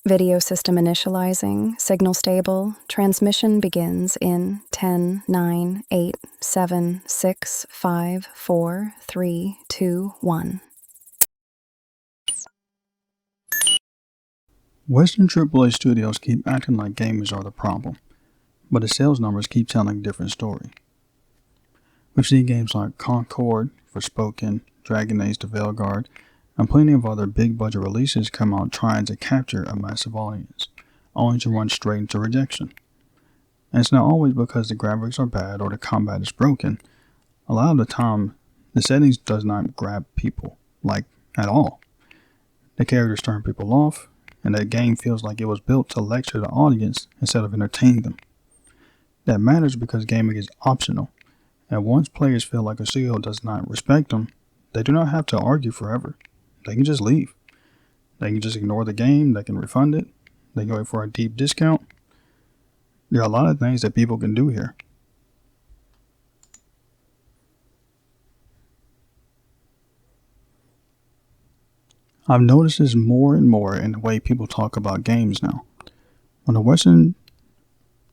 Video system initializing, signal stable, transmission begins in 10, 9, 8, 7, 6, 5, 4, 3, 2, 1. Western AAA studios keep acting like gamers are the problem, but the sales numbers keep telling a different story. We've seen games like Concord, Forspoken, Dragon Age The Veilguard, and plenty of other big-budget releases come out trying to capture a massive audience, only to run straight into rejection. And it's not always because the graphics are bad or the combat is broken. A lot of the time, the settings does not grab people, at all. The characters turn people off, and that game feels like it was built to lecture the audience instead of entertain them. That matters because gaming is optional, and once players feel like a studio does not respect them, they do not have to argue forever. They can just leave. They can just ignore the game, they can refund it, they can wait for a deep discount. There are a lot of things that people can do here. I've noticed this more and more in the way people talk about games now. When a Western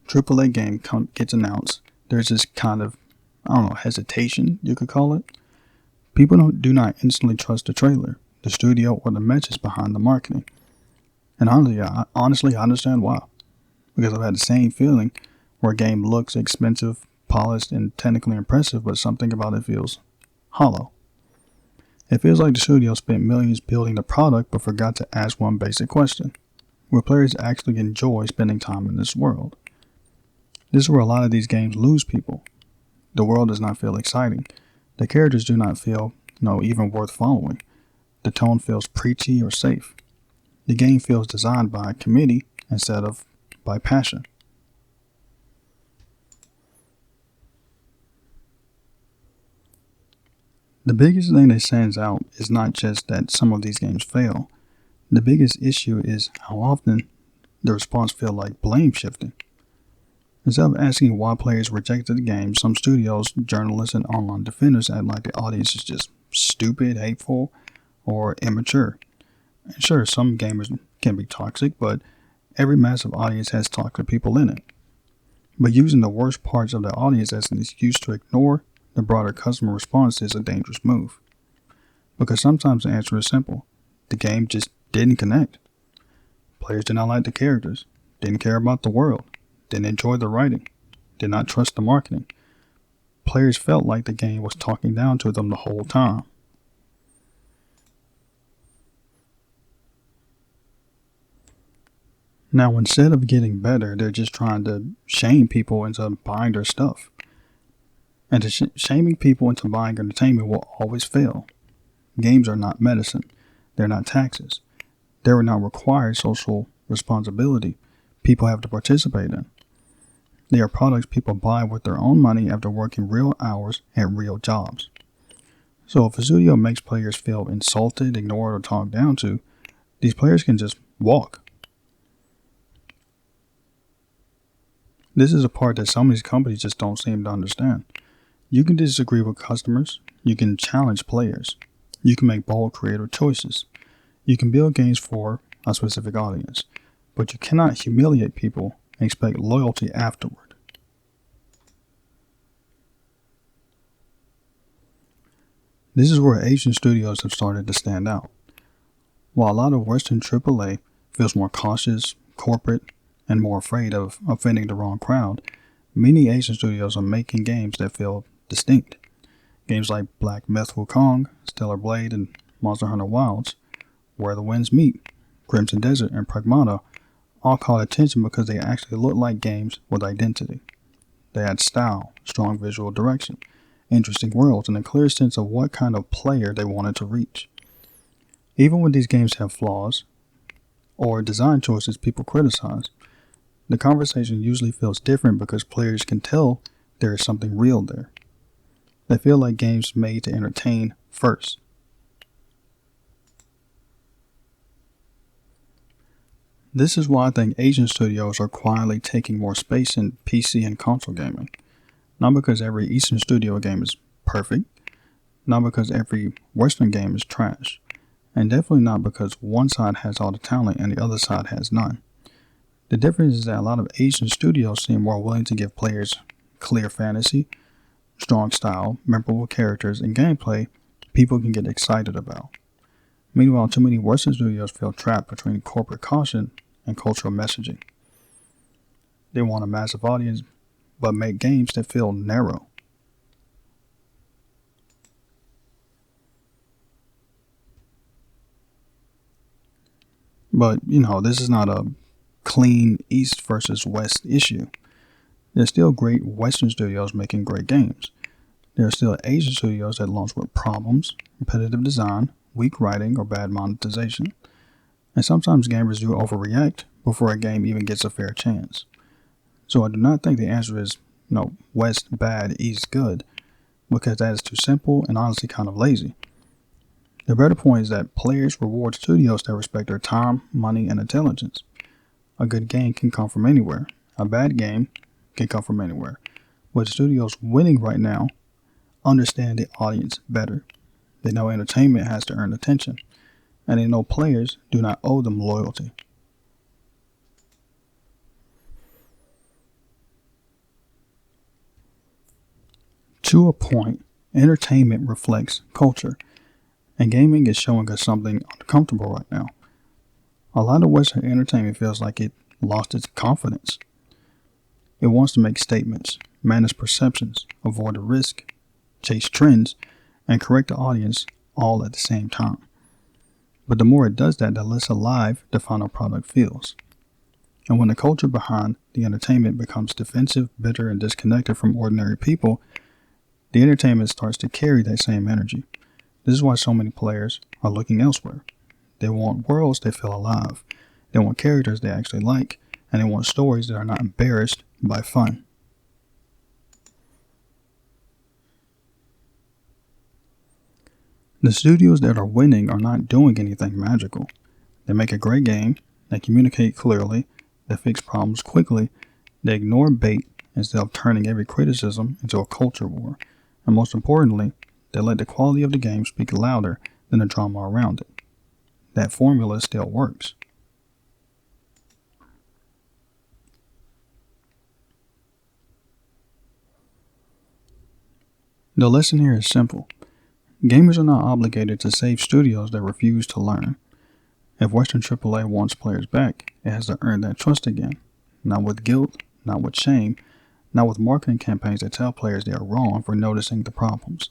AAA game gets announced, there's this kind of, hesitation, you could call it. People do not instantly trust the trailer, the studio, or the message behind the marketing. And honestly, I understand why. Because I've had the same feeling where a game looks expensive, polished, and technically impressive, but something about it feels hollow. It feels like the studio spent millions building the product but forgot to ask one basic question. Will players actually enjoy spending time in this world? This is where a lot of these games lose people. The world does not feel exciting. The characters do not feel, even worth following. The tone feels preachy or safe. The game feels designed by a committee instead of by passion. The biggest thing that stands out is not just that some of these games fail. The biggest issue is how often the response feels like blame shifting. Instead of asking why players rejected the game, some studios, journalists, and online defenders act like the audience is just stupid, hateful, or immature. And sure, some gamers can be toxic, but every massive audience has toxic people in it. But using the worst parts of the audience as an excuse to ignore the broader customer response is a dangerous move. Because sometimes the answer is simple. The game just didn't connect. Players did not like the characters, didn't care about the world, didn't enjoy the writing, did not trust the marketing. Players felt like the game was talking down to them the whole time. Now, instead of getting better, they're just trying to shame people into buying their stuff. And shaming people into buying entertainment will always fail. Games are not medicine. They're not taxes. They will not require social responsibility people have to participate in. They are products people buy with their own money after working real hours at real jobs. So if a studio makes players feel insulted, ignored, or talked down to, these players can just walk. This is a part that some of these companies just don't seem to understand. You can disagree with customers, you can challenge players, you can make bold creative choices, you can build games for a specific audience, but you cannot humiliate people and expect loyalty afterward. This is where Asian studios have started to stand out. While a lot of Western AAA feels more cautious, corporate, and more afraid of offending the wrong crowd, many Asian studios are making games that feel distinct. Games like Black Myth Wukong, Stellar Blade, and Monster Hunter Wilds, Where the Winds Meet, Crimson Desert, and Pragmata all caught attention because they actually look like games with identity. They had style, strong visual direction, interesting worlds, and a clear sense of what kind of player they wanted to reach. Even when these games have flaws or design choices people criticize, the conversation usually feels different because players can tell there is something real there. They feel like games made to entertain first. This is why I think Asian studios are quietly taking more space in PC and console gaming. Not because every Eastern studio game is perfect, not because every Western game is trash. and definitely not because one side has all the talent and the other side has none. The difference is that a lot of Asian studios seem more willing to give players clear fantasy, strong style, memorable characters, and gameplay people can get excited about. Meanwhile, too many Western studios feel trapped between corporate caution and cultural messaging. They want a massive audience, but make games that feel narrow. But, this is not a clean East versus West issue. There's still great Western studios making great games. There are still Asian studios that launch with problems, repetitive design, weak writing, or bad monetization. And sometimes gamers do overreact before a game even gets a fair chance. So I do not think the answer is, West bad, East good, because that is too simple and honestly kind of lazy. The better point is that players reward studios that respect their time, money, and intelligence. A good game can come from anywhere. A bad game can come from anywhere. But studios winning right now understand the audience better. They know entertainment has to earn attention, and they know players do not owe them loyalty. To a point, entertainment reflects culture, and gaming is showing us something uncomfortable right now. A lot of Western entertainment feels like it lost its confidence. It wants to make statements, manage perceptions, avoid a risk, chase trends, and correct the audience all at the same time. But the more it does that, the less alive the final product feels. And when the culture behind the entertainment becomes defensive, bitter, and disconnected from ordinary people, the entertainment starts to carry that same energy. This is why so many players are looking elsewhere. They want worlds that feel alive. They want characters they actually like, and they want stories that are not embarrassed by fun. The studios that are winning are not doing anything magical. They make a great game, they communicate clearly, they fix problems quickly, they ignore bait instead of turning every criticism into a culture war, and most importantly, they let the quality of the game speak louder than the drama around it. That formula still works. The lesson here is simple. Gamers are not obligated to save studios that refuse to learn. If Western AAA wants players back, it has to earn that trust again. Not with guilt, not with shame, not with marketing campaigns that tell players they are wrong for noticing the problems.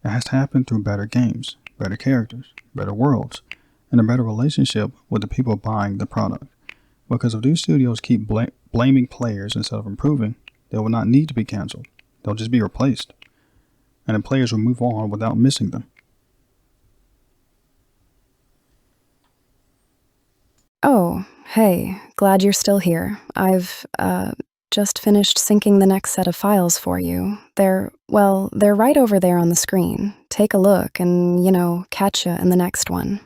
It has to happen through better games, better characters, better worlds, and a better relationship with the people buying the product. Because if these studios keep blaming players instead of improving, they will not need to be canceled. They'll just be replaced. And the players will move on without missing them. Oh, hey, glad you're still here. I've, just finished syncing the next set of files for you. They're right over there on the screen. Take a look and, catch ya in the next one.